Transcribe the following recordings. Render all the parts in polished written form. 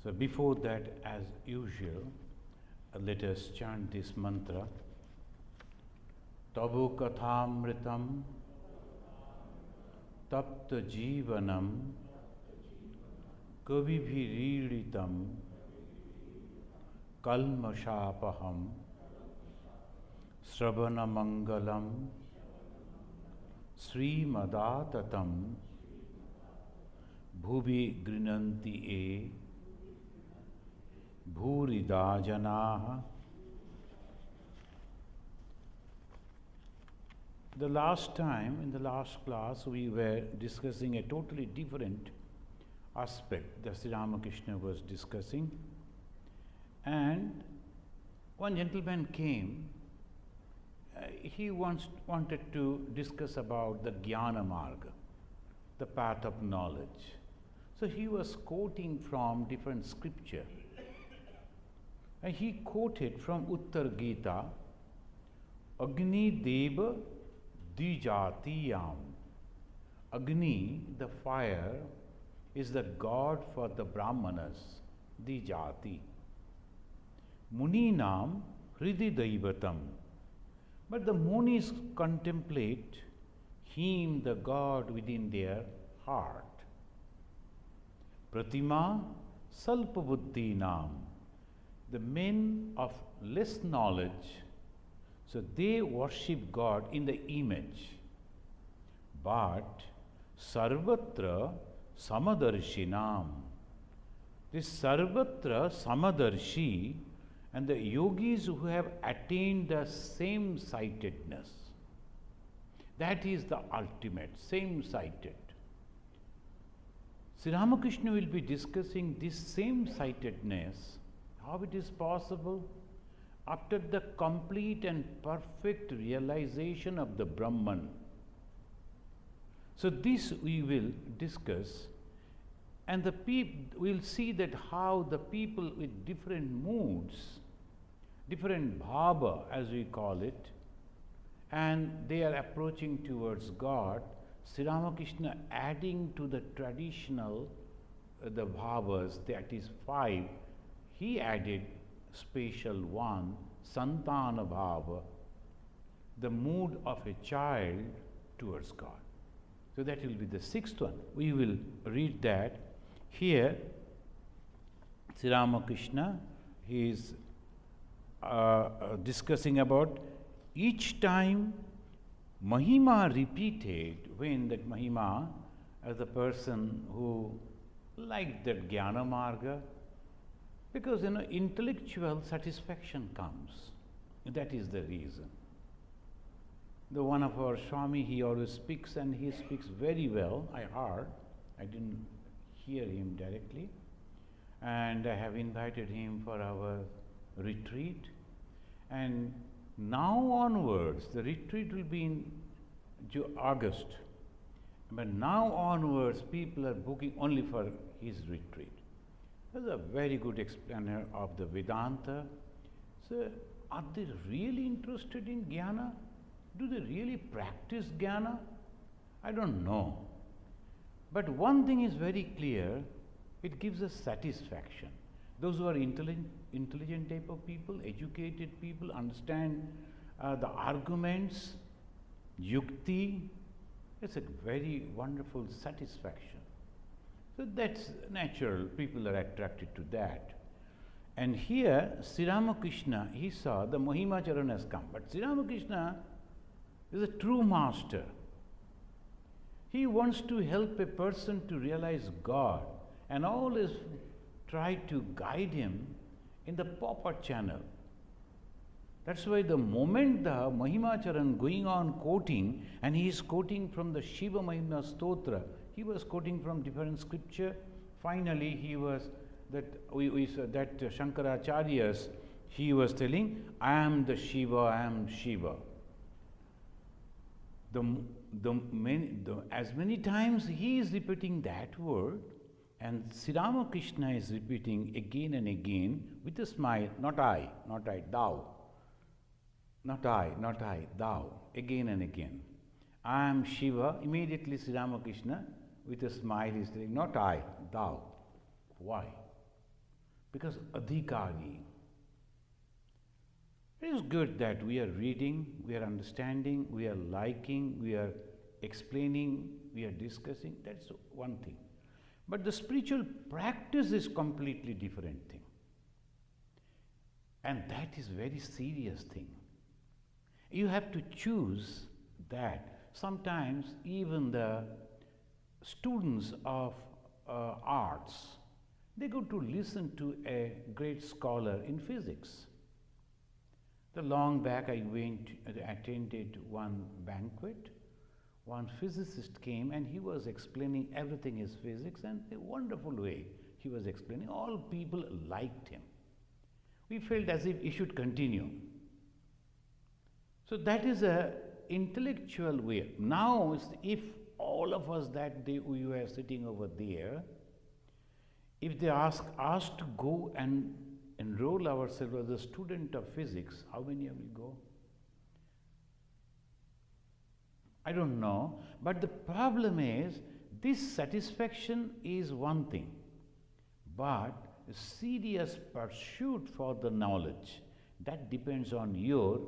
So before that, as usual, let us chant this mantra. Tabu kathamritam tapta jivanam kavibhiriritam kalmashapaham sravana mangalam srimadatatam bhuvi grinanti e bhurida janaha. The last time, in the last class, we were discussing a totally different aspect that Sri Ramakrishna was discussing. And one gentleman came, he wanted to discuss about the Jnana Marga, the path of knowledge. So he was quoting from different scripture. And he quoted from Uttar Gita, Agni Deva Dijatiyam. Agni, the fire, is the god for the Brahmanas, Dijati. Muninam Hridi Daivatam. But the Munis contemplate him, the god, within their heart. Pratima Salpabuddhinam. The men of less knowledge, so they worship God in the image. But Sarvatra Samadarshinam. This Sarvatra Samadarshi and the yogis who have attained the same-sightedness, that is the ultimate, same-sighted. Sri Ramakrishna will be discussing this same-sightedness, how it is possible after the complete and perfect realization of the Brahman. So this we will discuss, and we'll see that how the people with different moods, different bhava as we call it, and they are approaching towards God, Sri Ramakrishna adding to the traditional the bhavas, that is 5, he added special one, Santana Bhava, the mood of a child towards God. So that will be the 6th one. We will read that. Here, Sri Ramakrishna, he is discussing about each time Mahima repeated, when that Mahima, as a person who liked that Jnana Marga, because intellectual satisfaction comes. That is the reason. The one of our Swami, he always speaks, and he speaks very well. I heard, I didn't hear him directly, and I have invited him for our retreat. And now onwards, the retreat will be in August, but now onwards people are booking only for his retreat. That's a very good explainer of the Vedanta. So, are they really interested in Jnana? Do they really practice Jnana? I don't know. But one thing is very clear, it gives us satisfaction. Those who are intelligent type of people, educated people, understand the arguments, yukti, it's a very wonderful satisfaction. So that's natural, people are attracted to that. And here, Sri Ramakrishna, he saw the Mahimacharan has come, but Sri Ramakrishna is a true master. He wants to help a person to realize God and always try to guide him in the proper channel. That's why the moment the Mahimacharan going on quoting, and he is quoting from the Shiva Mahima Stotra, he was quoting from different scripture. Finally, he was that Shankaracharya's, he was telling, I am the Shiva, I am Shiva. As many times he is repeating that word, and Sri Ramakrishna is repeating again and again with a smile, not I, thou. Not I, thou, again and again. I am Shiva. Immediately Sri Ramakrishna with a smile is saying, not I, thou. Why? because adhikari. It is good that we are reading, we are understanding, we are liking, we are explaining, we are discussing. That's one thing. But the spiritual practice is completely different thing. And that is very serious thing. You have to choose that. Sometimes even the students of arts, they go to listen to a great scholar in physics. The long back I attended one banquet. One physicist came and he was explaining everything is physics, and in a wonderful way he was explaining. All people liked him. We felt as if he should continue. So that is a intellectual way. Now, if all of us that day we were sitting over there, if they ask us to go and enroll ourselves as a student of physics, how many will go? I don't know, but the problem is this satisfaction is one thing, but serious pursuit for the knowledge, that depends on your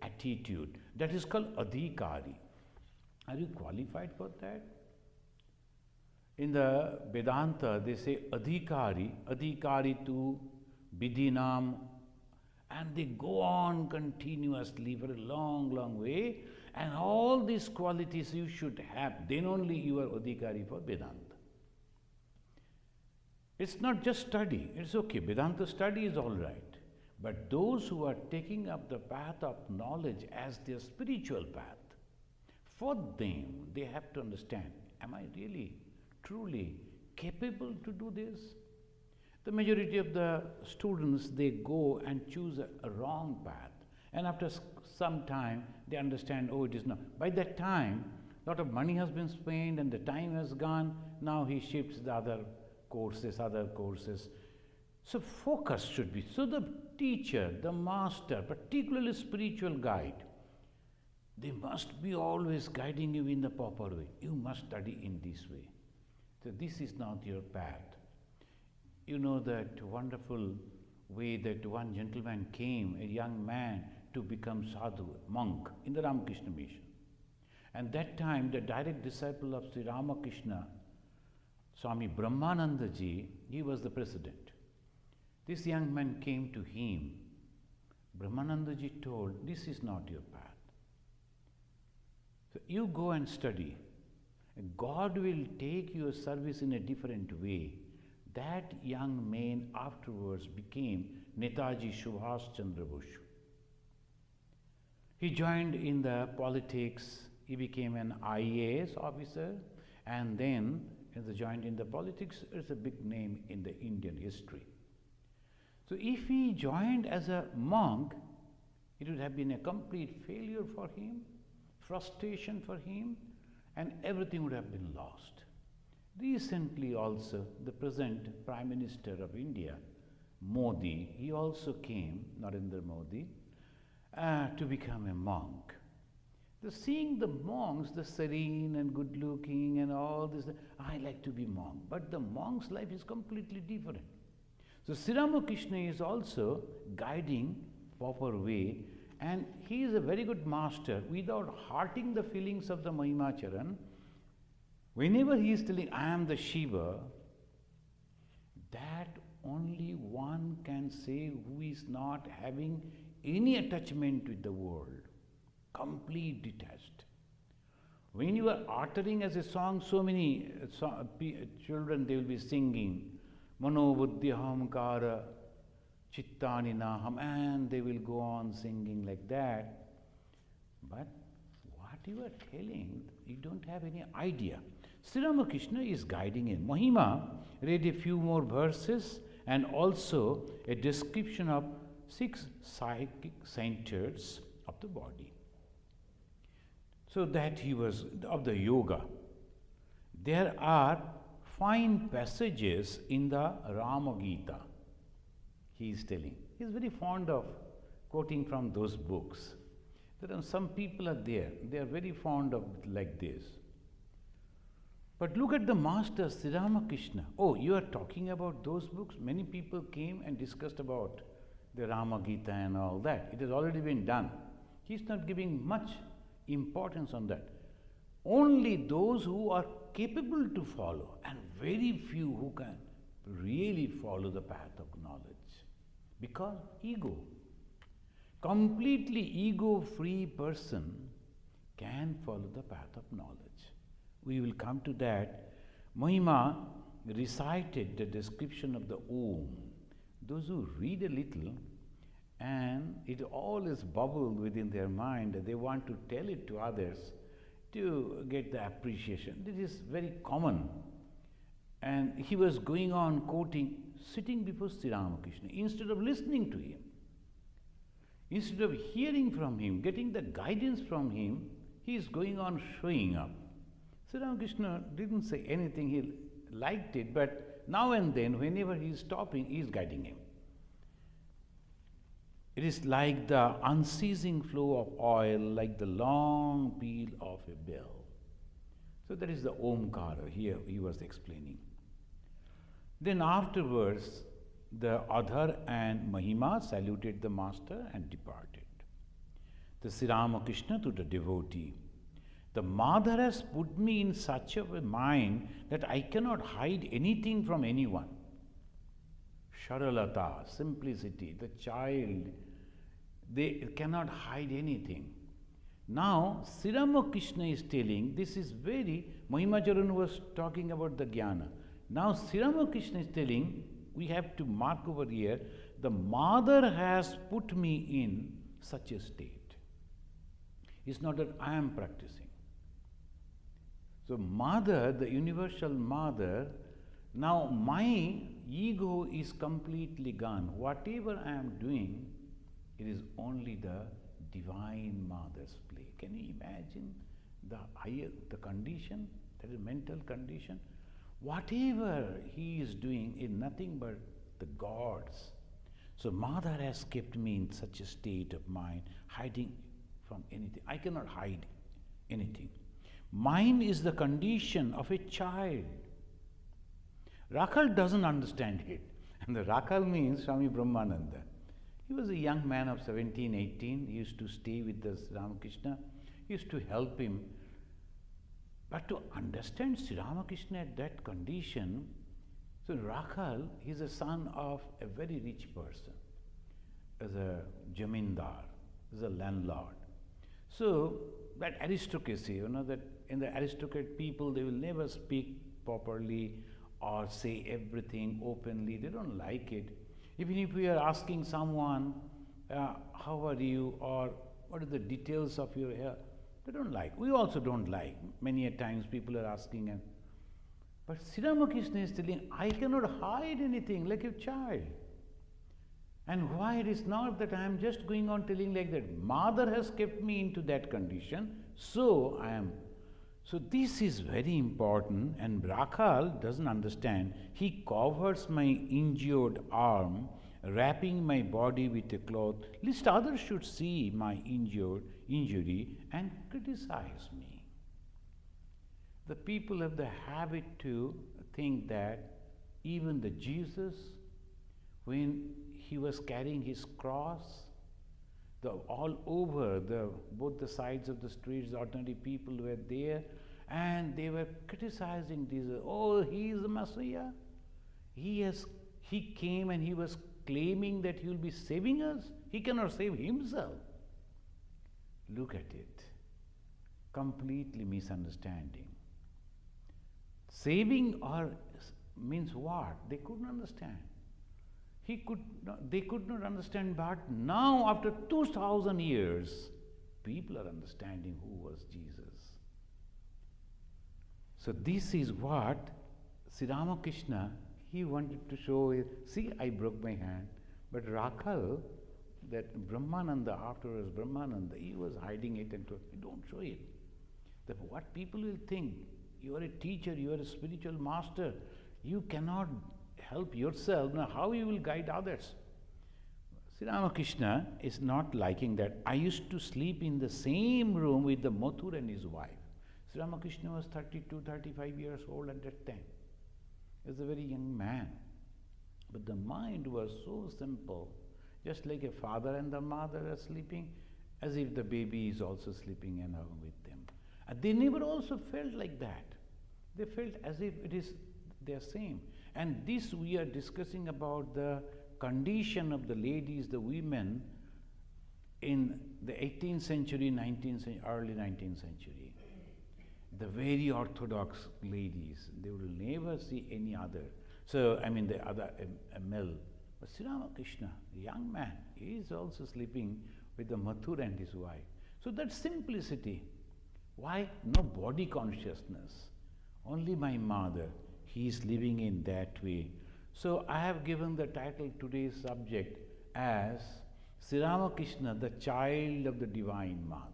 attitude. That is called adhikari. Are you qualified for that? In the Vedanta, they say adhikari tu vidhinam, and they go on continuously for a long, long way, and all these qualities you should have, then only you are adhikari for Vedanta. It's not just study, it's okay, Vedanta study is all right. But those who are taking up the path of knowledge as their spiritual path, for them, they have to understand, am I really, truly capable to do this? The majority of the students, they go and choose a wrong path. And after some time, they understand, oh, it is not. By that time, a lot of money has been spent and the time has gone. Now he shifts the other courses. So focus should be. So the teacher, the master, particularly spiritual guide, they must be always guiding you in the proper way. You must study in this way. So this is not your path. You know that wonderful way that one gentleman came, a young man, to become sadhu, monk, in the Ramakrishna mission. And that time, the direct disciple of Sri Ramakrishna, Swami Brahmananda ji, he was the president. This young man came to him. Brahmananda ji told, this is not your path. So you go and study. God will take your service in a different way. That young man afterwards became Netaji Subhash Chandra Bose. He joined in the politics. He became an IAS officer, and then as he joined in the politics, it's a big name in the Indian history. So if he joined as a monk, it would have been a complete failure for him, frustration for him, and everything would have been lost. Recently also, the present Prime Minister of India, Modi, he also came, Narendra Modi, to become a monk. Seeing the monks, the serene and good looking and all this, I like to be monk. But the monk's life is completely different. So Sri Ramakrishna is also guiding proper way, and he is a very good master without hurting the feelings of the Mahimacharan. Whenever he is telling, I am the Shiva, that only one can say who is not having any attachment with the world, complete detached. When you are uttering as a song, so many children, they will be singing, Mano buddhi ahamkara chittani naham, and they will go on singing like that. But what you are telling, you don't have any idea. Sri Ramakrishna is guiding him. Mahima read a few more verses and also a description of 6 psychic centers of the body. So that he was of the yoga. There are fine passages in the Rama Gita, he is telling. He is very fond of quoting from those books. There are some people are there, they are very fond of like this. But look at the master, Sri Ramakrishna. Oh, you are talking about those books? Many people came and discussed about the Rama Gita and all that. It has already been done. He's not giving much importance on that. Only those who are capable to follow, and very few who can really follow the path of knowledge. Because ego. Completely ego-free person can follow the path of knowledge. We will come to that. Mahima recited the description of the Om. Those who read a little and it all is bubbled within their mind, they want to tell it to others to get the appreciation. This is very common. And he was going on quoting, sitting before Sri Ramakrishna, instead of listening to him, instead of hearing from him, getting the guidance from him, he is going on showing up. Sri Ramakrishna didn't say anything, he liked it, but now and then, whenever he is stopping, he is guiding him. It is like the unceasing flow of oil, like the long peel of a bell. So that is the Omkara, here he was explaining. Then afterwards, the Adhar and Mahima saluted the master and departed. The Sri Ramakrishna to the devotee, the mother has put me in such a mind that I cannot hide anything from anyone. Sharalata, simplicity, the child, they cannot hide anything. Now, Sri Ramakrishna is telling, this is very, Mahimacharan was talking about the jnana. Now, Sri Ramakrishna is telling, we have to mark over here, the mother has put me in such a state. It's not that I am practicing. So, mother, the universal mother, now my ego is completely gone. Whatever I am doing, it is only the divine mother's play. Can you imagine the condition, that is mental condition? Whatever he is doing is nothing but the God's. So mother has kept me in such a state of mind, hiding from anything. I cannot hide anything. Mine is the condition of a child. Rakhal doesn't understand it. And the Rakhal means Swami Brahmananda. He was a young man of 17, 18. He used to stay with the Sri Ramakrishna. He used to help him. But to understand Sri Ramakrishna at that condition, so Rakhal is a son of a very rich person, as a jamindar, as a landlord. So that aristocracy, that in the aristocrat people, they will never speak properly or say everything openly. They don't like it. Even if we are asking someone, how are you, or what are the details of your hair, they don't like. We also don't like. Many a times people are asking, but Sri Ramakrishna is telling, I cannot hide anything like a child. And why it is not that I am just going on telling like that. Mother has kept me into that condition, so I am. So this is very important, and Rakhal doesn't understand. He covers my injured arm, wrapping my body with a cloth, lest others should see my injury and criticize me. The people have the habit to think that even the Jesus, when he was carrying his cross, all over both the sides of the streets, the ordinary people were there, and they were criticizing Jesus. Oh, he is the Messiah. He came and he was claiming that he will be saving us. He cannot save himself. Look at it. Completely misunderstanding. Saving means what? They couldn't understand. They could not understand, but now after 2000 years, people are understanding who was Jesus. So this is what Sri Ramakrishna, he wanted to show, see, I broke my hand. But Rakhal, that Brahmananda, afterwards Brahmananda, he was hiding it and told, don't show it. That what people will think, you are a teacher, you are a spiritual master, you cannot help yourself, now how you will guide others? Sri Ramakrishna is not liking that. I used to sleep in the same room with the Mathur and his wife. Sri Ramakrishna was 32, 35 years old at that time. He was a very young man. But the mind was so simple, just like a father and the mother are sleeping, as if the baby is also sleeping along with them. And they never also felt like that. They felt as if it is their same. And this we are discussing about the condition of the ladies, the women in the 18th century, 19th century, early 19th century. The very orthodox ladies, they will never see any other. So, I mean, the other male. But Sri Ramakrishna, the young man, he is also sleeping with the Mathur and his wife. So that simplicity. Why? No body consciousness. Only my mother. He is living in that way. So I have given the title today's subject as Sri Ramakrishna, the child of the Divine Mother.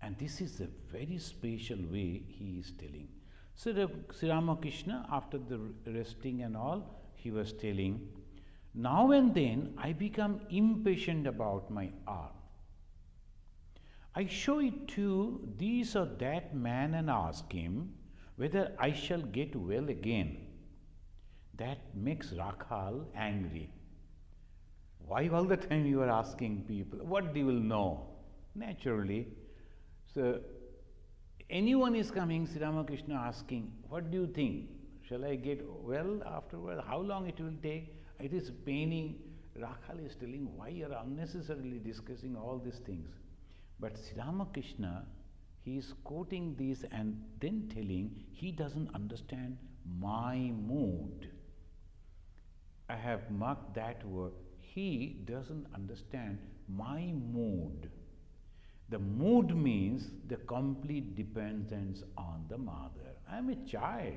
And this is a very special way he is telling. So Sri Ramakrishna, after the resting and all, he was telling, now and then I become impatient about my arm. I show it to this or that man and ask him whether I shall get well again. That makes Rakhal angry. Why all the time you are asking people? What they will know? Naturally. So, anyone is coming, Sri Ramakrishna asking, what do you think? Shall I get well afterward? How long it will take? It is paining. Rakhal is telling, why you are unnecessarily discussing all these things? But Sri Ramakrishna, he is quoting this and then telling, he doesn't understand my mood. I have marked that word. He doesn't understand my mood. The mood means the complete dependence on the mother. I am a child.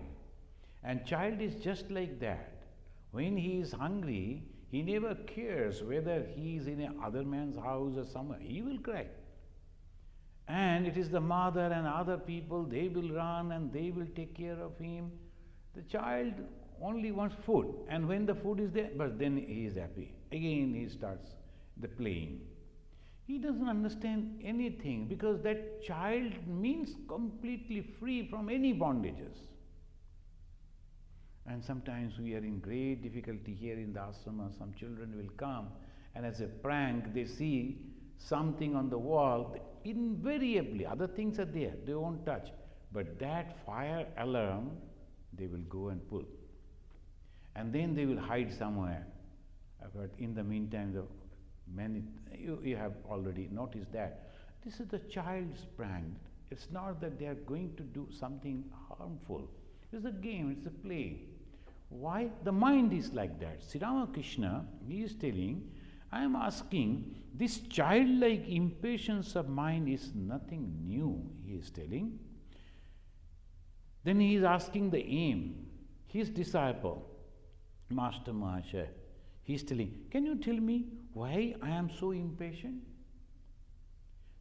And child is just like that. When he is hungry, he never cares whether he is in a other man's house or somewhere. He will cry. And it is the mother and other people, they will run and they will take care of him. The child only wants food. And when the food is there, but then he is happy. Again he starts the playing. He doesn't understand anything because that child means completely free from any bondages. And sometimes we are in great difficulty here in the ashrama. Some children will come and as a prank they see something on the wall. Invariably, other things are there, they won't touch. But that fire alarm, they will go and pull. And then they will hide somewhere. But in the meantime, you have already noticed that. This is the child's prank. It's not that they are going to do something harmful. It's a game, it's a play. Why? The mind is like that. Sri Ramakrishna, he is telling, I am asking, this childlike impatience of mine is nothing new, he is telling. Then he is asking the aim. His disciple, Master Mahasaya, he is telling, can you tell me why I am so impatient?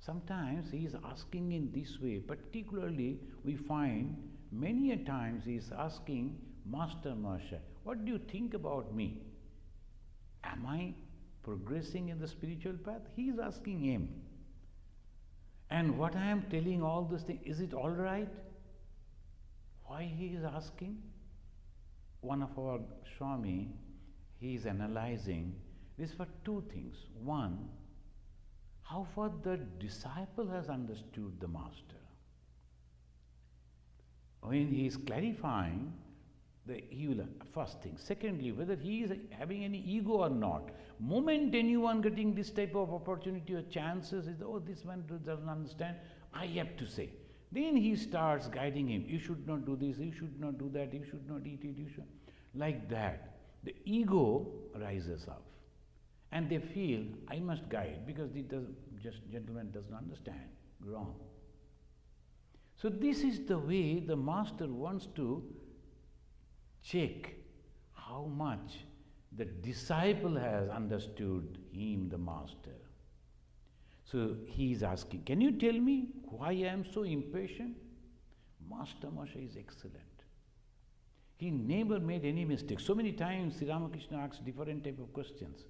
Sometimes he is asking in this way, particularly we find many a times he is asking Master Mahasaya, what do you think about me? Am I progressing in the spiritual path? He is asking him. And what I am telling all these things, is it all right? Why he is asking? One of our Swami, he is analyzing this for two things. One, how far the disciple has understood the master. When he is clarifying, he will, first thing. Secondly, whether he is having any ego or not. Moment anyone getting this type of opportunity or chances is, oh, this man doesn't understand, I have to say. Then he starts guiding him. You should not do this, you should not do that, you should not eat it, you should. Like that. The ego rises up. And they feel, I must guide because the gentleman doesn't understand. Wrong. So this is the way the master wants to check how much the disciple has understood him, the master. So he is asking, can you tell me why I am so impatient? Master Mahasaya is excellent. He never made any mistake. So many times Sri Ramakrishna asked different type of questions.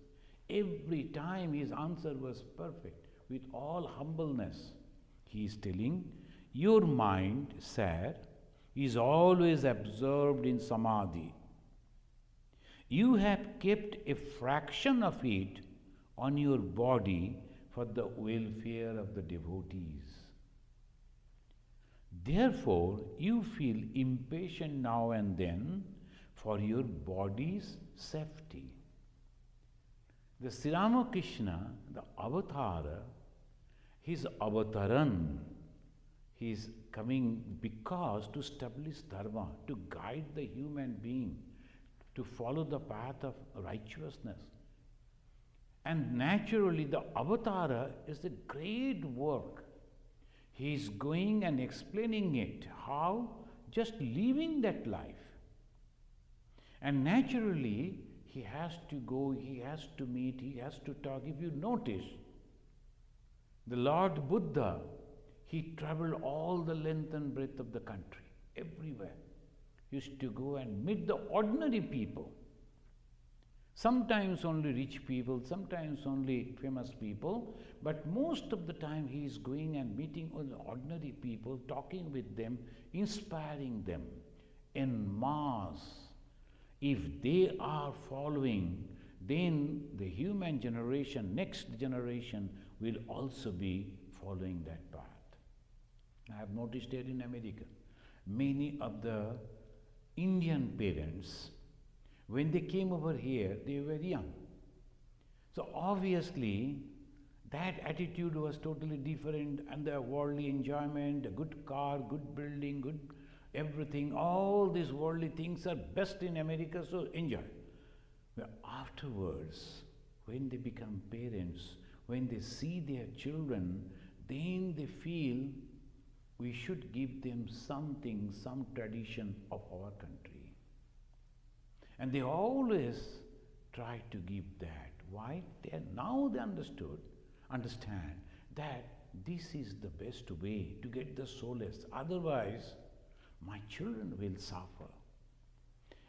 Every time his answer was perfect, with all humbleness. He is telling, your mind, sir, is always absorbed in samadhi. You have kept a fraction of it on your body for the welfare of the devotees. Therefore, you feel impatient now and then for your body's safety. The Sri Ramakrishna, the avatara, his avataran, he is coming because to establish dharma, to guide the human being, to follow the path of righteousness. And naturally, the avatara is a great work. He is going and explaining it. How? Just living that life. And naturally, he has to go, he has to meet, he has to talk. If you notice, the Lord Buddha, he traveled all the length and breadth of the country, everywhere. He used to go and meet the ordinary people. Sometimes only rich people, sometimes only famous people, but most of the time he is going and meeting with ordinary people, talking with them, inspiring them en masse. If they are following, then the human generation, next generation, will also be following that path. I have noticed here in America, many of the Indian parents, when they came over here, they were young. So obviously, that attitude was totally different, and the worldly enjoyment, a good car, good building, good everything, all these worldly things are best in America, so enjoy. But afterwards, when they become parents, when they see their children, then they feel we should give them something, some tradition of our country. And they always try to give that. Why? Now they understand that this is the best way to get the solace. Otherwise, my children will suffer.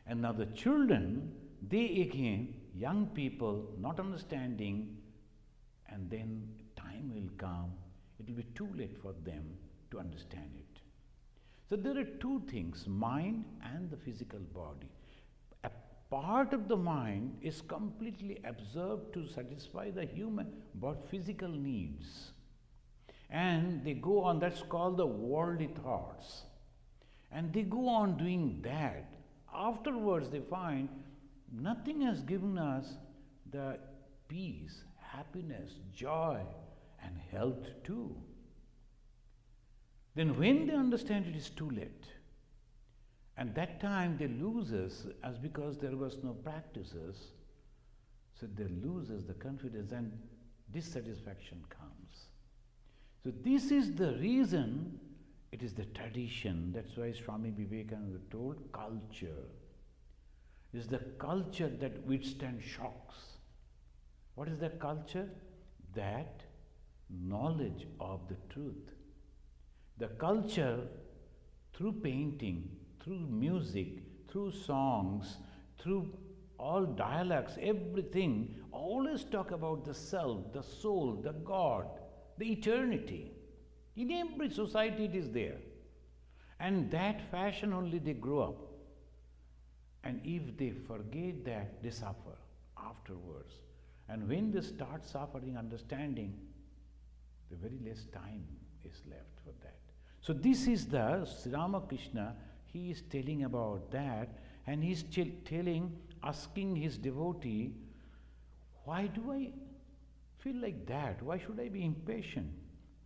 And now the children, they again, young people, not understanding, and then time will come, it will be too late for them to understand it. So there are two things, mind and the physical body. A part of the mind is completely absorbed to satisfy the human but physical needs. And they go on, that's called the worldly thoughts. And they go on doing that. Afterwards they find nothing has given us the peace, happiness, joy, and health too. Then when they understand it is too late, and that time they lose us as because there was no practices, so they lose us the confidence and dissatisfaction comes. So this is the reason, it is the tradition, that's why Swami Vivekananda told culture is the culture that withstands shocks. What is that culture? That knowledge of the truth. The culture through painting, through music, through songs, through all dialogues, everything, always talk about the self, the soul, the God, the eternity. In every society it is there. And that fashion only they grow up. And if they forget that, they suffer afterwards. And when they start suffering, understanding, the very less time is left for that. So this is the Sri Ramakrishna, he is telling about that, and he is asking his devotee, why do I feel like that? Why should I be impatient?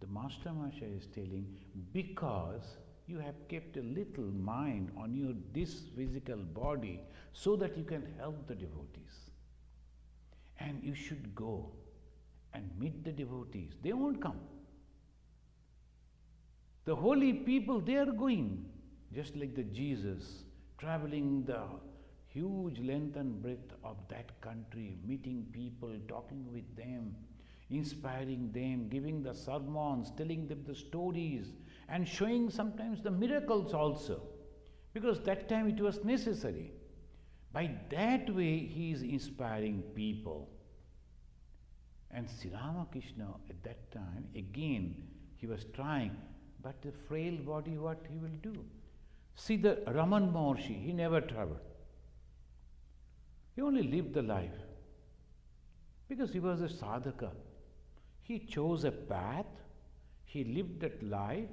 The Master Masha is telling, because you have kept a little mind on this physical body so that you can help the devotees. And you should go and meet the devotees. They won't come. The holy people, they are going, just like the Jesus, traveling the huge length and breadth of that country, meeting people, talking with them, inspiring them, giving the sermons, telling them the stories, and showing sometimes the miracles also, because that time it was necessary. By that way, he is inspiring people. And Sri Ramakrishna at that time, again, he was trying, But the frail body, what he will do? See the Raman Maharshi, he never traveled. He only lived the life. Because he was a sadhaka. He chose a path, he lived that life,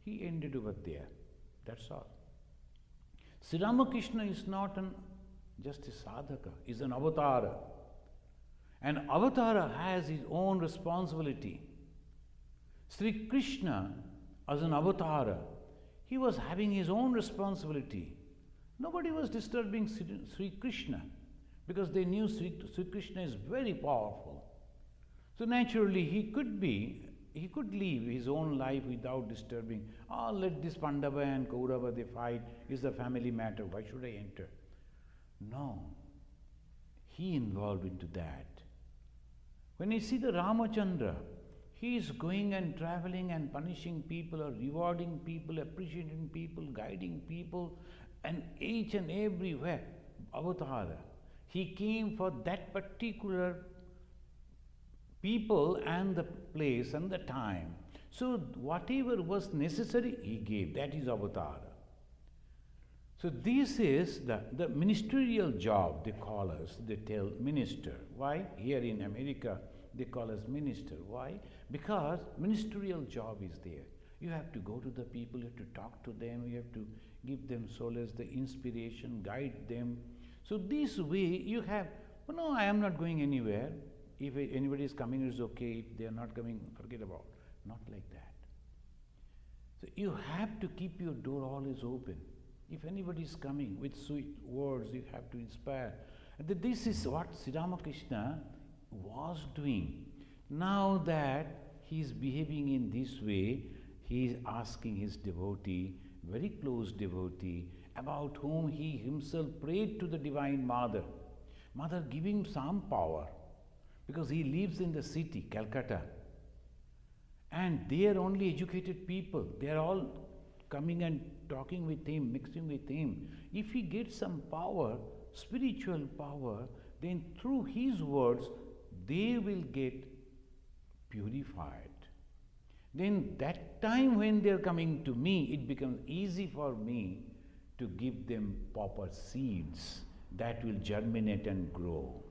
he ended over there. That's all. Sri Ramakrishna is not just a sadhaka, he is an avatara. An avatara has his own responsibility. Sri Krishna, as an avatara, he was having his own responsibility. Nobody was disturbing Sri Krishna because they knew Sri Krishna is very powerful. So naturally he could live his own life without disturbing. Oh, let this Pandava and Kaurava, they fight, it's a family matter, why should I enter? No, he involved into that. When you see the Ramachandra, he is going and traveling and punishing people or rewarding people, appreciating people, guiding people, and each and everywhere, avatara. He came for that particular people and the place and the time. So whatever was necessary, he gave. That is avatara. So this is the ministerial job, they call us, they tell minister. Why? Here in America, they call us minister. Why? Because ministerial job is there. You have to go to the people, you have to talk to them, you have to give them solace, the inspiration, guide them. So this way you have, oh no, I am not going anywhere. If anybody is coming, it's okay. If they are not coming, forget about it. Not like that. So you have to keep your door always open. If anybody is coming with sweet words, you have to inspire. And this is what Sri Ramakrishna was doing. Now that he is behaving in this way, he is asking his devotee, very close devotee, about whom he himself prayed to the Divine Mother. Mother, give him some power, because he lives in the city, Calcutta. And they are only educated people. They are all coming and talking with him, mixing with him. If he gets some power, spiritual power, then through his words, they will get purified. Then that time when they are coming to me, it becomes easy for me to give them proper seeds that will germinate and grow.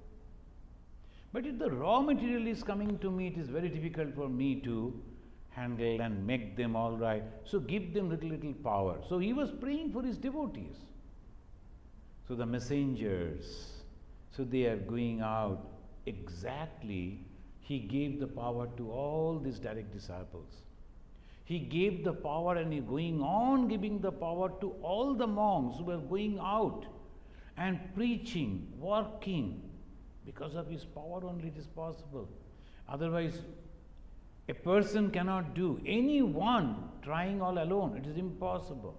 But if the raw material is coming to me, it is very difficult for me to handle and make them all right. So give them little power. So he was praying for his devotees. So the messengers, so they are going out. Exactly, he gave the power to all these direct disciples. He gave the power and he going on giving the power to all the monks who were going out and preaching, working. Because of his power only it is possible. Otherwise, a person cannot do. Anyone trying all alone, it is impossible.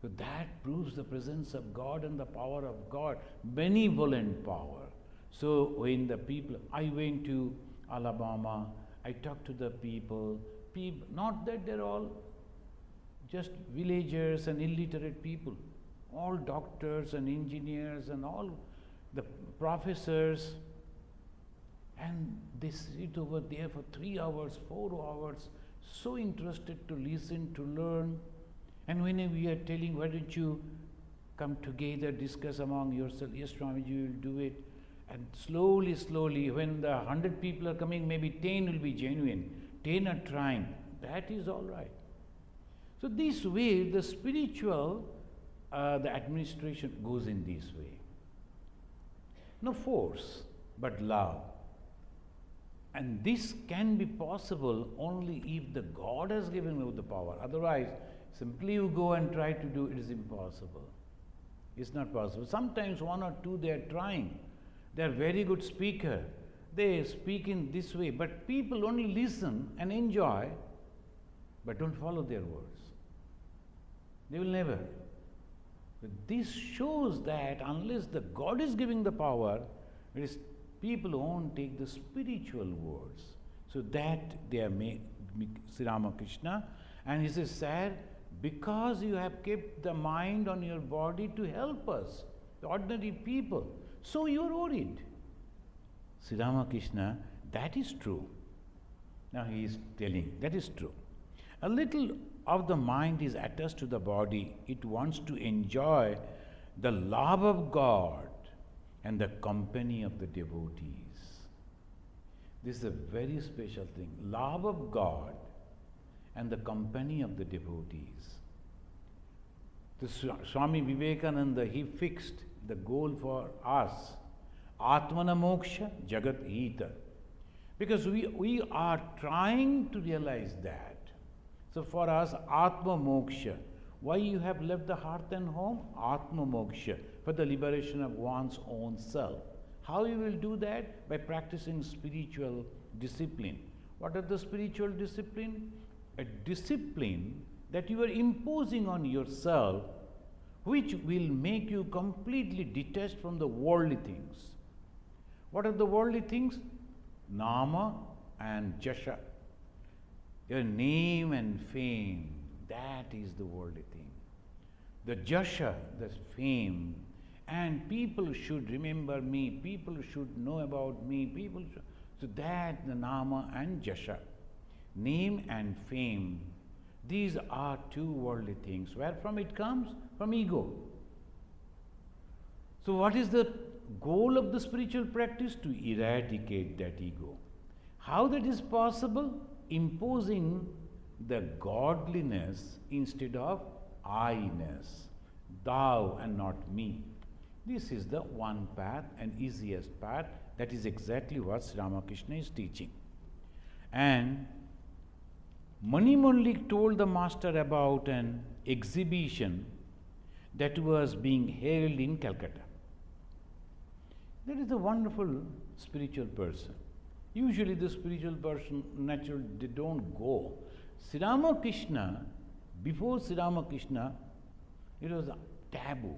So that proves the presence of God and the power of God, benevolent power. So when the people, I went to Alabama, I talked to the people, not that they're all just villagers and illiterate people, all doctors and engineers and all the professors, and they sit over there for 3 hours, 4 hours, so interested to listen, to learn. And when we are telling, why don't you come together, discuss among yourself, yes, Swamiji, you will do it. And slowly, slowly, when the 100 people are coming, maybe 10 will be genuine, 10 are trying. That is all right. So this way, the spiritual, the administration goes in this way. No force, but love. And this can be possible only if the God has given you the power. Otherwise, simply you go and try to do it is impossible. It's not possible. Sometimes 1 or 2 they are trying. They are very good speaker. They speak in this way, but people only listen and enjoy, but don't follow their words. They will never. But this shows that unless the God is giving the power, it is people who won't take the spiritual words. So that they are Sri Ramakrishna, and he says, sir, because you have kept the mind on your body to help us, the ordinary people, so you are worried. Sri Ramakrishna, that is true. Now he is telling, that is true. A little of the mind is attached to the body. It wants to enjoy the love of God and the company of the devotees. This is a very special thing. Love of God and the company of the devotees. The Swami Vivekananda, he fixed the goal for us, Atmana Moksha Jagat Hita. Because we are trying to realize that. So for us, Atma Moksha. Why you have left the hearth and home? Atma Moksha, for the liberation of one's own self. How you will do that? By practicing spiritual discipline. What are the spiritual discipline? A discipline that you are imposing on yourself, which will make you completely detached from the worldly things. What are the worldly things? Nama and Jasha. Your name and fame, that is the worldly thing. The Jasha, the fame, and people should remember me, people should know about me, so that the Nama and Jasha. Name and fame, these are two worldly things. Where from it comes? From ego. So what is the goal of the spiritual practice? To eradicate that ego. How that is possible? Imposing the godliness instead of I-ness. Thou and not me. This is the one path and easiest path. That is exactly what Sri Ramakrishna is teaching. And Mani Malik told the master about an exhibition that was being held in Calcutta. That is a wonderful spiritual person. Usually the spiritual person, naturally, they don't go. Sri Ramakrishna, before Sri Ramakrishna, it was taboo.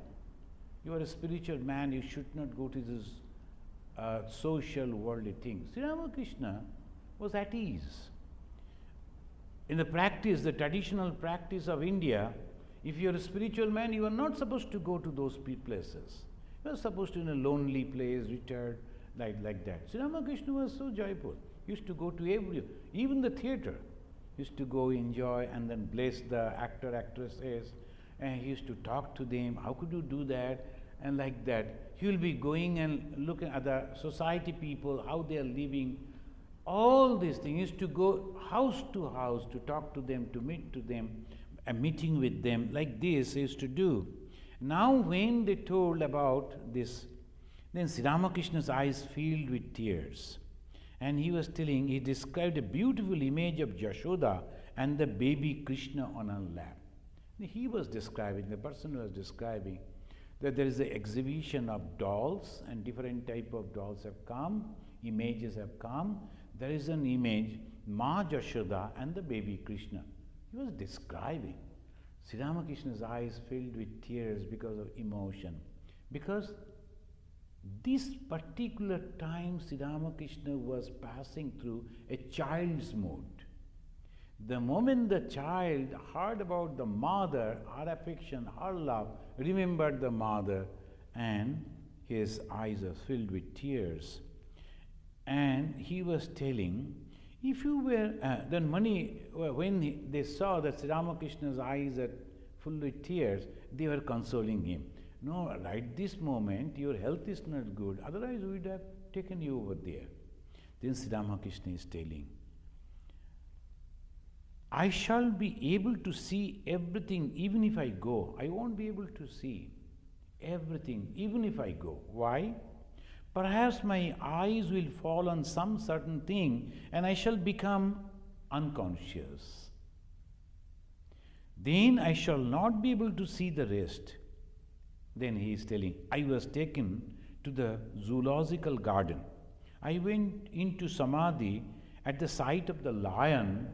You are a spiritual man, you should not go to this social, worldly things. Sri Ramakrishna was at ease. In the practice, the traditional practice of India, if you are a spiritual man, you are not supposed to go to those places. You are supposed to in a lonely place, retired, like that. Sri Ramakrishna was so joyful. He used to go to even the theatre. He used to go enjoy and then bless the actor, actresses, and he used to talk to them. How could you do that? And like that. He will be going and looking at the society people, how they are living. All these things. He used to go house to house to talk to them, to meet to them, a meeting with them. Like this he used to do. Now when they told about this, then Sri Ramakrishna's eyes filled with tears. And he was telling, he described a beautiful image of Jashoda and the baby Krishna on her lap. He was describing, the person was describing that there is an exhibition of dolls and different type of dolls have come, images have come. There is an image, Ma Jashoda and the baby Krishna. He was describing. Sri Ramakrishna's eyes filled with tears because of emotion. Because this particular time Sri Ramakrishna was passing through a child's mood. The moment the child heard about the mother, her affection, her love, remembered the mother, and his eyes are filled with tears. And he was telling, if you were, then when they saw that Sri Ramakrishna's eyes are full with tears, they were consoling him. No, right this moment, your health is not good, otherwise we would have taken you over there. Then Sri Ramakrishna is telling, I shall be able to see everything even if I go. I won't be able to see everything even if I go. Why? Perhaps my eyes will fall on some certain thing and I shall become unconscious. Then I shall not be able to see the rest. Then he is telling, I was taken to the zoological garden. I went into Samadhi at the sight of the lion,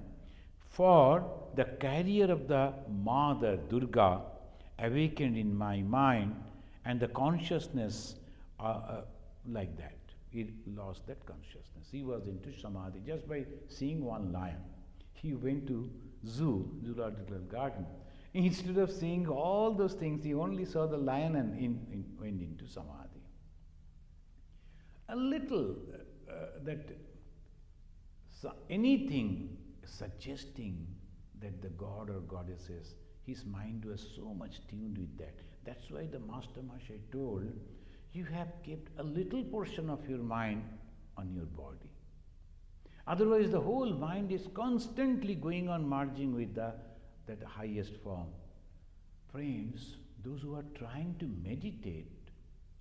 for the carrier of the Mother Durga awakened in my mind, and the consciousness like that. He lost that consciousness. He was into Samadhi just by seeing one lion. He went to zoological garden. Instead of seeing all those things, he only saw the lion and went into Samadhi. A little anything suggesting that the god or goddesses, his mind was so much tuned with that. That's why the Master Masha told, you have kept a little portion of your mind on your body. Otherwise, the whole mind is constantly going on merging with that highest form. Friends, those who are trying to meditate,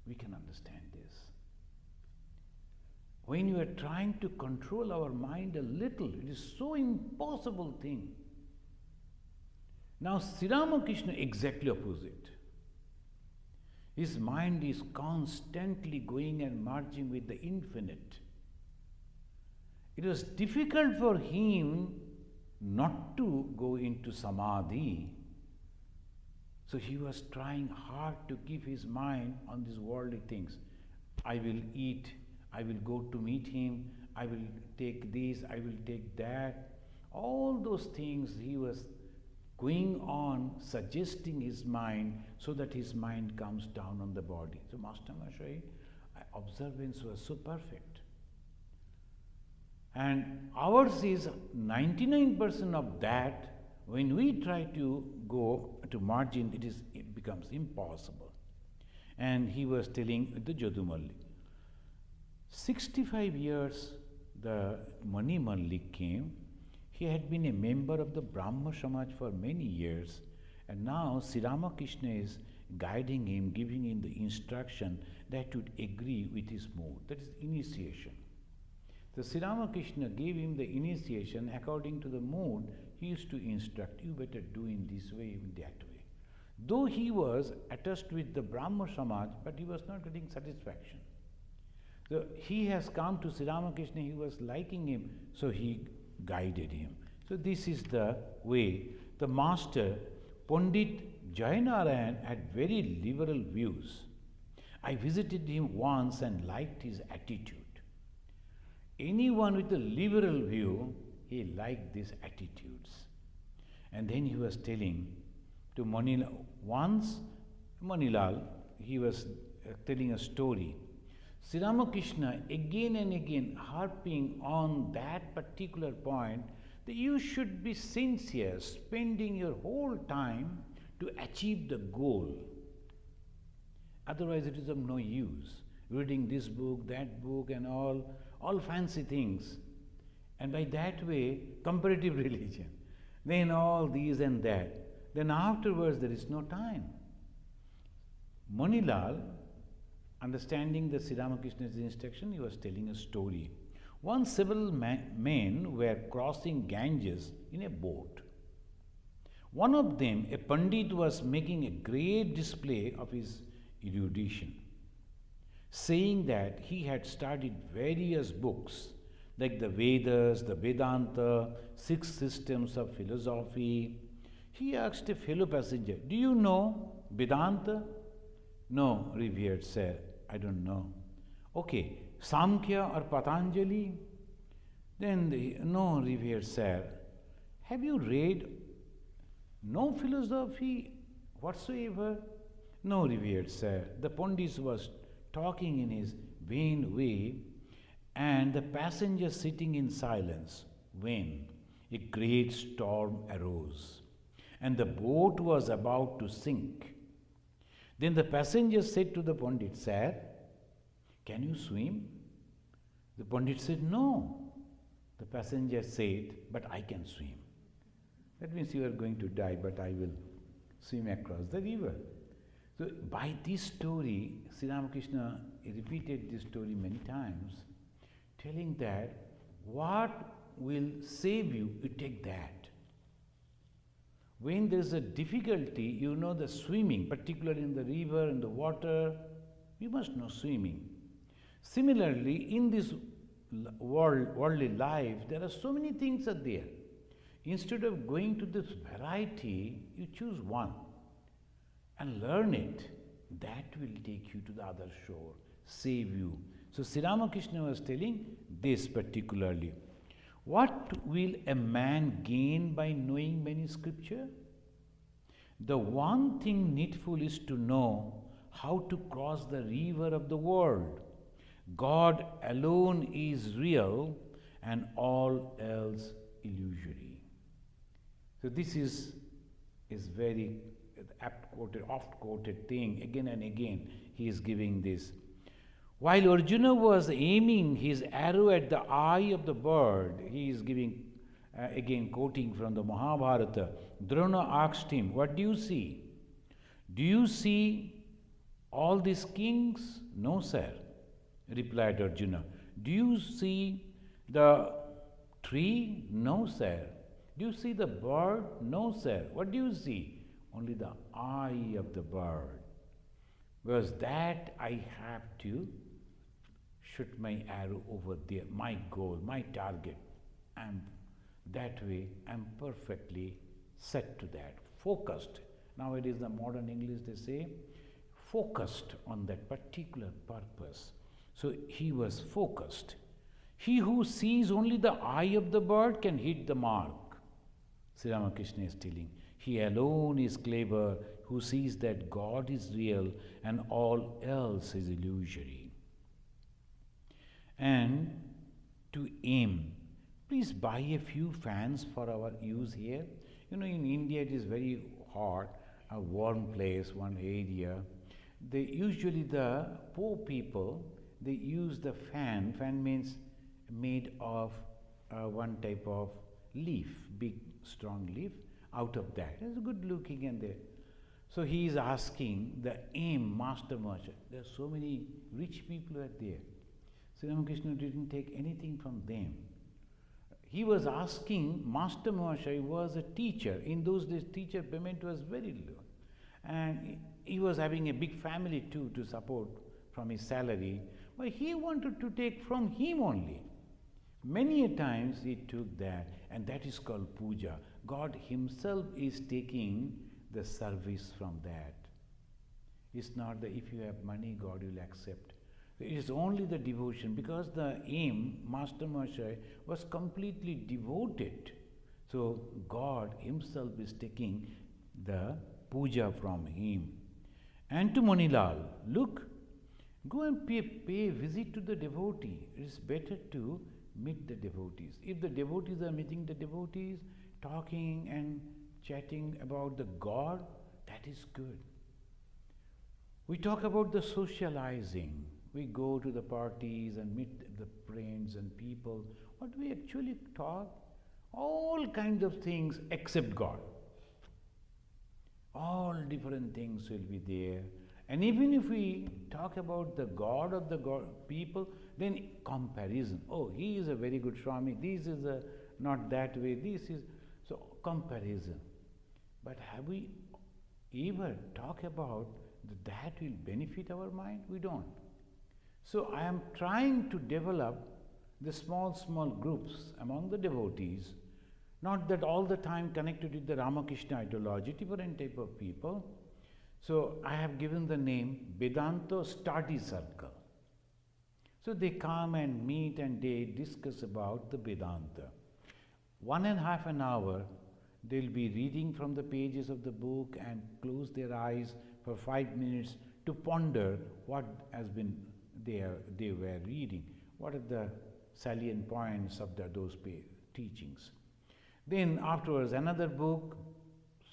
we can understand this. When you are trying to control our mind a little, it is so impossible thing. Now, Sri Ramakrishna exactly opposite. His mind is constantly going and merging with the infinite. It was difficult for him not to go into samadhi. So he was trying hard to keep his mind on these worldly things. I will eat, I will go to meet him, I will take this, I will take that. All those things he was going on suggesting his mind so that his mind comes down on the body. So Master Masha, observance was so perfect. And ours is 99% of that. When we try to go to margin, it becomes impossible. And he was telling the Jadumalli, 65 years the Mani Mallik came. He had been a member of the Brahma Samaj for many years, and now Sri Ramakrishna is guiding him, giving him the instruction that would agree with his mood. That is initiation. So Sri Ramakrishna gave him the initiation according to the mood. He used to instruct, you better do in this way, in that way. Though he was attached with the Brahma Samaj, but he was not getting satisfaction. So he has come to Sri Ramakrishna, he was liking him, so he guided him. So this is the way. The master, Pandit Jayanarayan, had very liberal views. I visited him once and liked his attitude. Anyone with a liberal view, he liked these attitudes. And then he was telling to Manilal, once Manilal, he was telling a story. Sri Ramakrishna again and again harping on that particular point that you should be sincere, spending your whole time to achieve the goal. Otherwise it is of no use. Reading this book, that book and all fancy things. And by that way, comparative religion. Then all these and that. Then afterwards there is no time. Manilal, understanding the Sri Ramakrishna's instruction, he was telling a story. Once several men were crossing Ganges in a boat. One of them, a Pandit, was making a great display of his erudition, saying that he had studied various books like the Vedas, the Vedanta, 6 systems of philosophy. He asked a fellow passenger, do you know Vedanta? No, revered sir, I don't know. Okay, Samkhya or Patanjali? Then, no, revered sir. Have you read no philosophy whatsoever? No, revered sir. The Pandit was talking in his vain way, and the passenger sitting in silence when a great storm arose, and the boat was about to sink. Then the passenger said to the Pandit, sir, can you swim? The Pandit said, no. The passenger said, but I can swim. That means you are going to die, but I will swim across the river. So by this story, Sri Ramakrishna repeated this story many times, telling that what will save you, you take that. When there is a difficulty, you know the swimming, particularly in the river, in the water, you must know swimming. Similarly, in this worldly life, there are so many things are there. Instead of going to this variety, you choose one and learn it. That will take you to the other shore, save you. So Sri Ramakrishna was telling this particularly. What will a man gain by knowing many scripture? The one thing needful is to know how to cross the river of the world. God alone is real and all else illusory. So this is very apt-quoted, oft-quoted thing. Again and again, he is giving this. While Arjuna was aiming his arrow at the eye of the bird, he is giving, again quoting from the Mahabharata, Drona asked him, what do you see? Do you see all these kings? No, sir, replied Arjuna. Do you see the tree? No, sir. Do you see the bird? No, sir. What do you see? Only the eye of the bird. Because that I have to shoot my arrow over there, my goal, my target. And that way I'm perfectly set to that, focused. Nowadays the modern English they say, focused on that particular purpose. So he was focused. He who sees only the eye of the bird can hit the mark. Sri Ramakrishna is telling, he alone is clever who sees that God is real and all else is illusory. And to aim, please buy a few fans for our use here. You know, in India it is very hot, a warm place, one area. They usually, the poor people, they use the fan. Fan means made of one type of leaf, big strong leaf. Out of that, it's good looking and there. So he is asking the aim, master merchant. There are so many rich people out there. Sri Ramakrishna didn't take anything from them. He was asking, Master Mahashaya was a teacher. In those days, teacher payment was very low. And he was having a big family too to support from his salary. But he wanted to take from him only. Many a times he took that, and that is called puja. God himself is taking the service from that. It's not that if you have money, God will accept. It is only the devotion, because the aim, Master Mahashaya, was completely devoted. So God himself is taking the puja from him. And to Manilal, look, go and pay a visit to the devotee. It is better to meet the devotees. If the devotees are meeting the devotees, talking and chatting about the God, that is good. We talk about the socializing. We go to the parties and meet the friends and people. What do we actually talk? All kinds of things except God. All different things will be there. And even if we talk about the God of the God people, then comparison. Oh, he is a very good Swami. This is not that way. This is so comparison. But have we ever talk about that will benefit our mind? We don't. So I am trying to develop the small groups among the devotees, not that all the time connected with the Ramakrishna ideology, different type of people. So I have given the name Vedanta Study Circle. So they come and meet and they discuss about the Vedanta. 1.5 an hour, they'll be reading from the pages of the book and close their eyes for 5 minutes to ponder what has been they were reading. What are the salient points of those teachings? Then afterwards another book,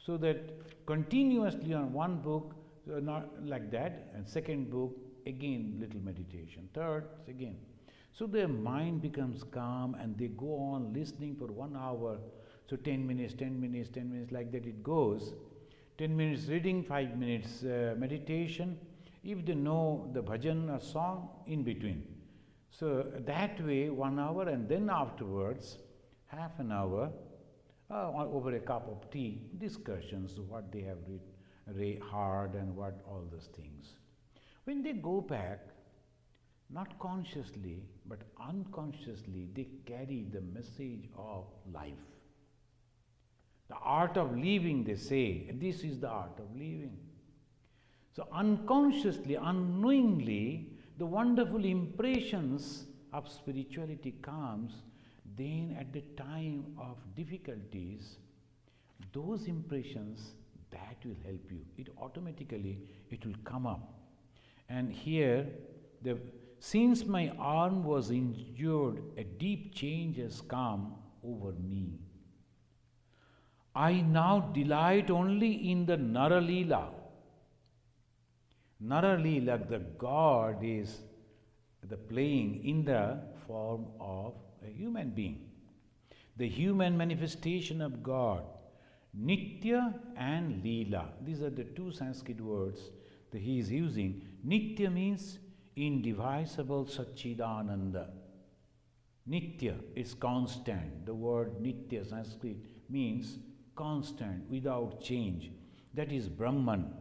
so that continuously on one book, so not like that, and second book, again little meditation, third, again. So their mind becomes calm and they go on listening for 1 hour. So 10 minutes, 10 minutes, 10 minutes, like that it goes. 10 minutes reading, 5 minutes meditation. If they know the bhajan or song, in between. So that way 1 hour, and then afterwards half an hour over a cup of tea, discussions, what they have read hard and what all those things. When they go back, not consciously but unconsciously, they carry the message of life. The art of living, they say, this is the art of living. So unconsciously, unknowingly, the wonderful impressions of spirituality comes. Then at the time of difficulties, those impressions, that will help you. It automatically, it will come up. And here, since my arm was injured, a deep change has come over me. I now delight only in the Naralila. Naralila, the God is the playing in the form of a human being. The human manifestation of God, Nitya and Leela. These are the two Sanskrit words that he is using. Nitya means indivisible Satchidananda. Nitya is constant. The word Nitya Sanskrit means constant, without change. That is Brahman.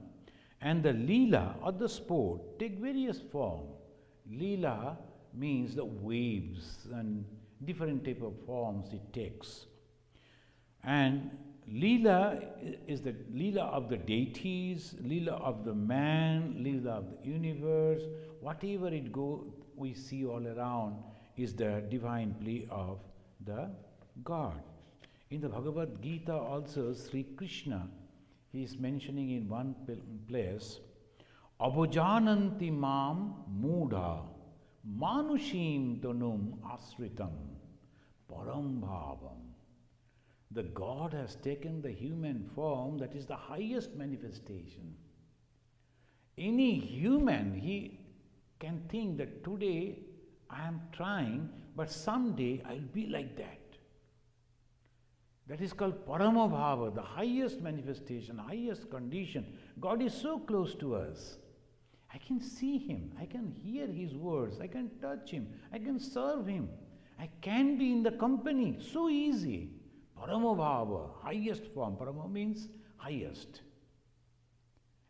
And the Leela or the sport take various forms. Leela means the waves and different type of forms it takes. And Leela is the Leela of the deities, Leela of the man, Leela of the universe. Whatever it go, we see all around is the divine play of the God. In the Bhagavad Gita also, Sri Krishna, he is mentioning in one place, Abhojananti mam mudha manushim tanum asritam param bhavam. The God has taken the human form, that is the highest manifestation. Any human, he can think that today I am trying, but someday I'll be like that. That is called Parama Bhava, the highest manifestation, highest condition. God is so close to us. I can see Him, I can hear His words, I can touch Him, I can serve Him. I can be in the company, so easy. Parama Bhava, highest form. Parama means highest.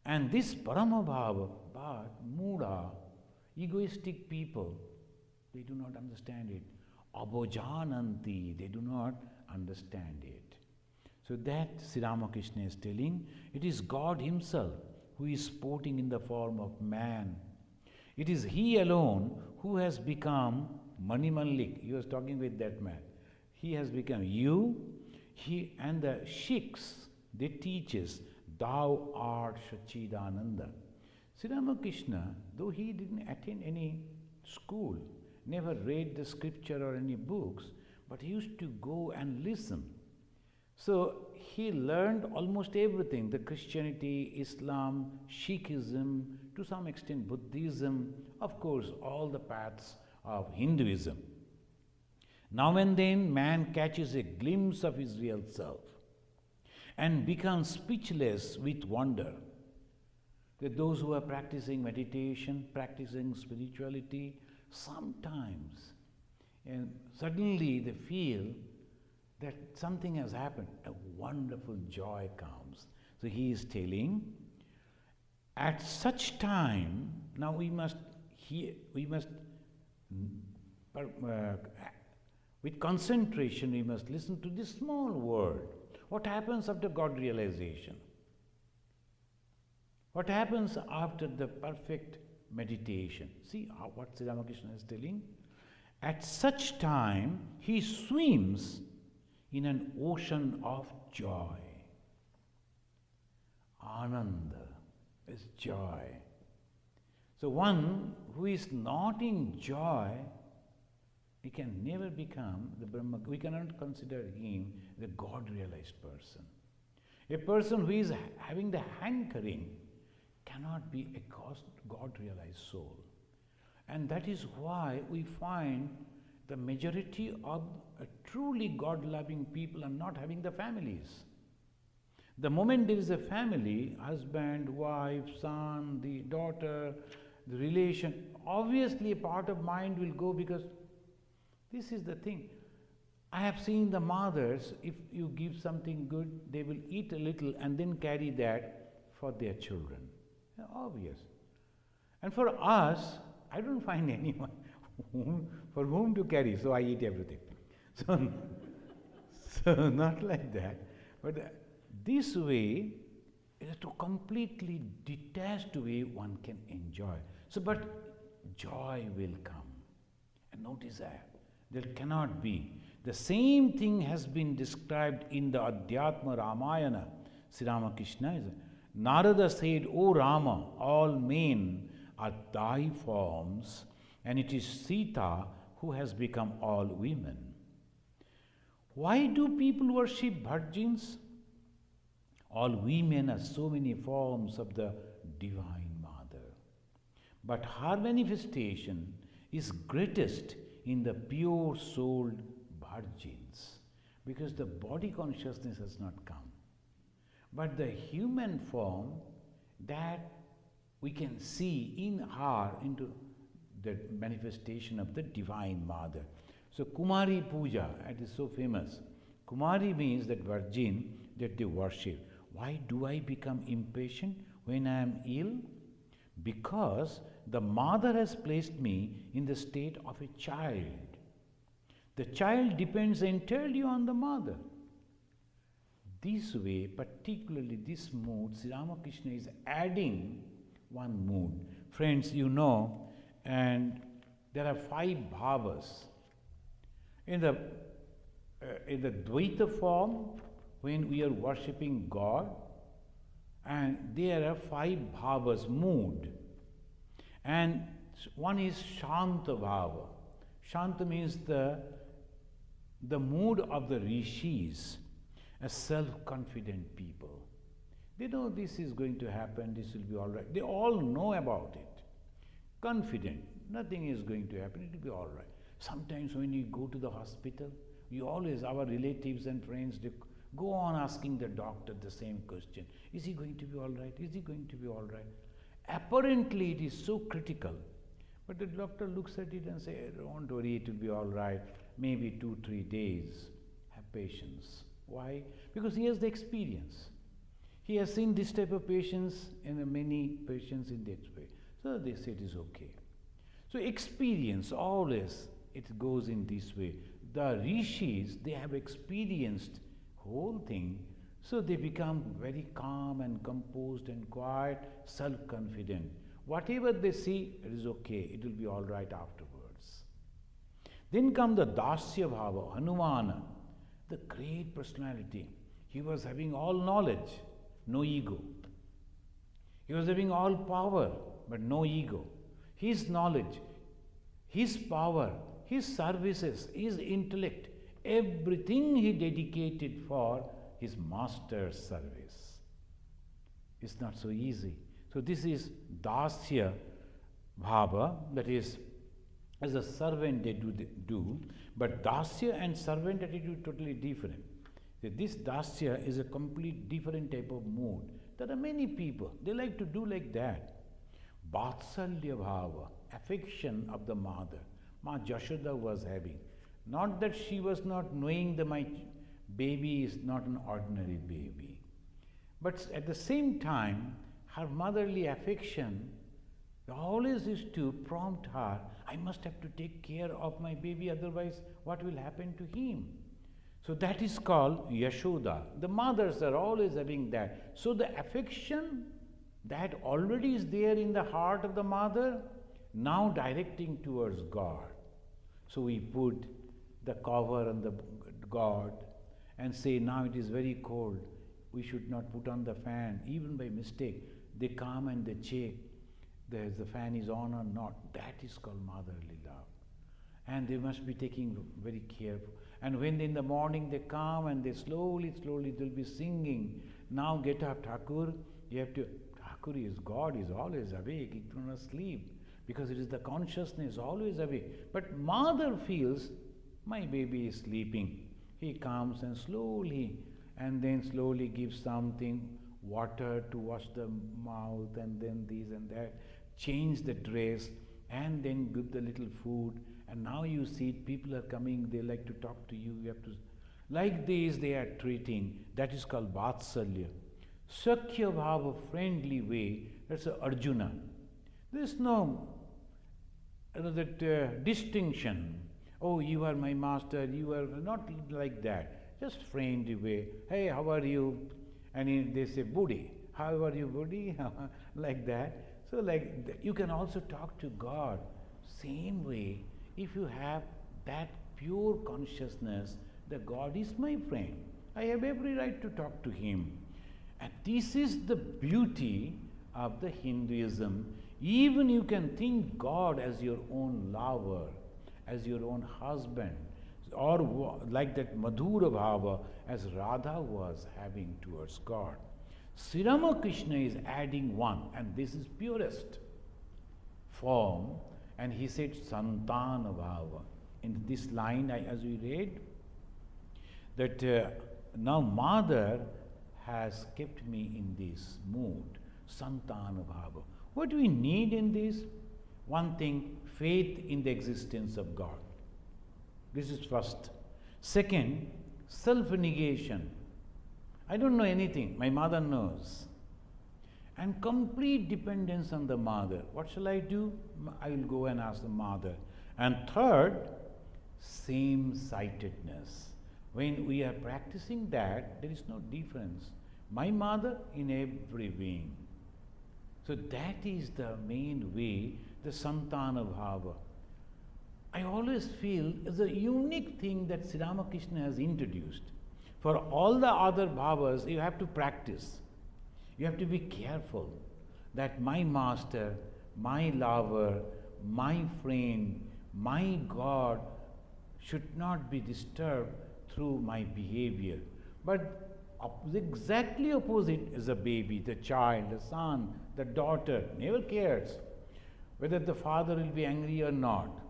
And this Parama Bhava, but Mudha, egoistic people, they do not understand it. Abhojananti, they do not understand it. So that Sri Ramakrishna is telling, it is God Himself who is sporting in the form of man. It is He alone who has become Mani Mallik. He was talking with that man. He has become you. He and the Shikhs, they teach us, thou art Satchidananda. Sri Ramakrishna, though he didn't attend any school, never read the scripture or any books, but he used to go and listen. So he learned almost everything, the Christianity, Islam, Sikhism, to some extent Buddhism, of course all the paths of Hinduism. Now and then man catches a glimpse of his real self and becomes speechless with wonder. That those who are practicing meditation, practicing spirituality, sometimes and suddenly they feel that something has happened. A wonderful joy comes. So he is telling, at such time, now we must with concentration, we must listen to this small word. What happens after God realization? What happens after the perfect meditation? See what Sri Ramakrishna is telling? At such time, he swims in an ocean of joy. Ananda is joy. So one who is not in joy, he can never become the Brahma. We cannot consider him the God-realized person. A person who is having the hankering cannot be a God-realized soul. And that is why we find the majority of truly God-loving people are not having the families. The moment there is a family, husband, wife, son, the daughter, the relation, obviously a part of mind will go, because this is the thing. I have seen the mothers, if you give something good, they will eat a little and then carry that for their children. Obvious. And for us, I don't find anyone for whom to carry, so I eat everything. So not like that. But this way is to completely detached way one can enjoy. So, but joy will come. And notice that. There cannot be. The same thing has been described in the Adhyatma Ramayana. Sri Ramakrishna is Narada said, O Rama, all men are thy forms, and it is Sita who has become all women. Why do people worship virgins? All women are so many forms of the Divine Mother. But her manifestation is greatest in the pure souled virgins, because the body consciousness has not come. But the human form that we can see in her into the manifestation of the Divine Mother. So Kumari Puja, it is so famous. Kumari means that virgin that they worship. Why do I become impatient when I am ill? Because the mother has placed me in the state of a child. The child depends entirely on the mother. This way, particularly this mood, Sri Ramakrishna is adding one mood. Friends, you know, and there are 5 bhavas. In the Dvaita form, when we are worshipping God, and there are 5 bhavas, mood. And one is Shanta Bhava. Shanta means the mood of the rishis, as self-confident people. They know this is going to happen, this will be all right. They all know about it. Confident, nothing is going to happen, it will be all right. Sometimes when you go to the hospital, we always, our relatives and friends, they go on asking the doctor the same question. Is he going to be all right? Is he going to be all right? Apparently it is so critical. But the doctor looks at it and says, don't worry, it will be all right. Maybe 2-3 days. Have patience. Why? Because he has the experience. He has seen this type of patients and many patients in that way. So they say it is okay. So experience, always it goes in this way. The rishis, they have experienced whole thing, so they become very calm and composed and quiet, self-confident. Whatever they see, it is okay, it will be all right afterwards. Then come the Dasya Bhava, Hanumana, the great personality. He was having all knowledge, no ego. He was having all power, but no ego. His knowledge, his power, his services, his intellect, everything he dedicated for his master's service. It's not so easy. So this is Dasya Bhava, that is, as a servant they do, but Dasya and servant attitude totally different. This Dasya is a complete different type of mood. There are many people, they like to do like that. Vatsalya Bhava, affection of the mother, Ma Jashoda was having. Not that she was not knowing that my baby is not an ordinary baby. But at the same time, her motherly affection always used to prompt her, I must have to take care of my baby, otherwise what will happen to him? So that is called Yashoda. The mothers are always having that. So the affection that already is there in the heart of the mother, now directing towards God. So we put the cover on the God and say, now it is very cold, we should not put on the fan. Even by mistake, they come and they check the fan is on or not. That is called motherly love. And they must be taking very careful. And when in the morning they come and they slowly they'll be singing, now get up, Thakur, you have to, Thakur is God, is always awake, he cannot sleep, because it is the consciousness always awake. But mother feels, my baby is sleeping. He comes and then slowly gives something, water to wash the mouth, and then this and that, change the dress, and then give the little food. And now you see people are coming, they like to talk to you, you have to, like this they are treating. That is called Vatsalya. Sakhya Bhava, friendly way, that's Arjuna. There is no distinction. Oh, you are my master, you are not like that. Just friendly way. Hey, how are you? And they say, Buddhi. How are you, Buddhi? Like that. So you can also talk to God. Same way, if you have that pure consciousness that God is my friend, I have every right to talk to him. And this is the beauty of the Hinduism. Even you can think God as your own lover, as your own husband, or like that Madhura Bhava as Radha was having towards God. Sri Ramakrishna is adding one, and this is purest form, and he said Santana Bhava. In this line, as we read, that now Mother has kept me in this mood, Santana Bhava. What do we need in this? One thing, faith in the existence of God. This is first. Second, self-negation. I don't know anything, my mother knows. And complete dependence on the mother. What shall I do? I will go and ask the mother. And third, same-sightedness. When we are practicing that, there is no difference. My mother in every being. So that is the main way, the Santana Bhava. I always feel it's a unique thing that Sri Ramakrishna has introduced. For all the other bhavas, you have to practice. You have to be careful that my master, my lover, my friend, my God should not be disturbed through my behavior. But exactly opposite is a baby, the child, the son, the daughter, never cares whether the father will be angry or not.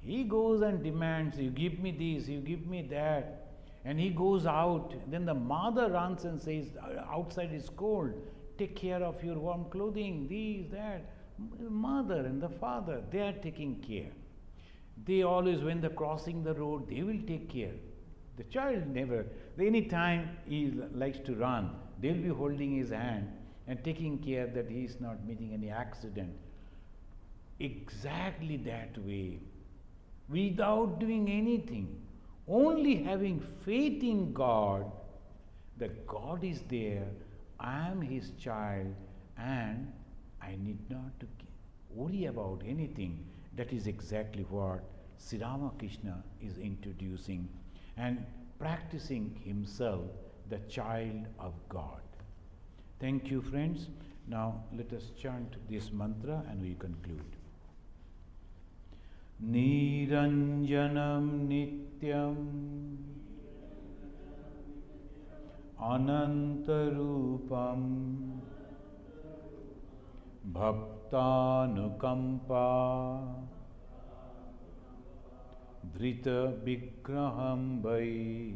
He goes and demands, you give me this, you give me that. And he goes out. Then the mother runs and says, outside is cold, take care of your warm clothing, this, that. Mother and the father, they are taking care. They always, when they're crossing the road, they will take care. The child never. Any time he likes to run, they'll be holding his hand and taking care that he is not meeting any accident. Exactly that way, without doing anything. Only having faith in God, that God is there, I am His child, and I need not to worry about anything. That is exactly what Sri Ramakrishna is introducing and practicing himself, the child of God. Thank you, friends. Now let us chant this mantra and we conclude. Niranjanam nityam anantarupam bhaktanukampa dhrita vigraham vai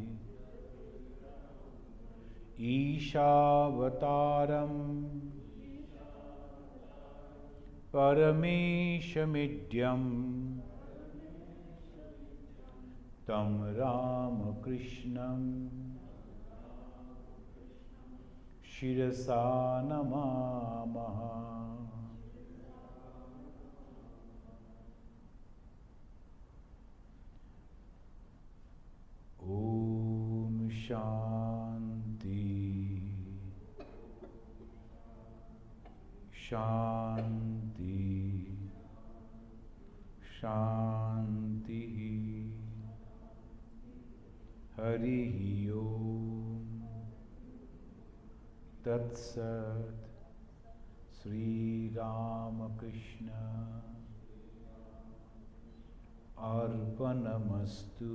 Ishavataram Parameshamidyam Tam Ramakrishnam Shirasa Namamaha. Om Shanti Shanti Shanti. Harihi Om Tat Sat. Sri Ramakrishna Arpanamastu.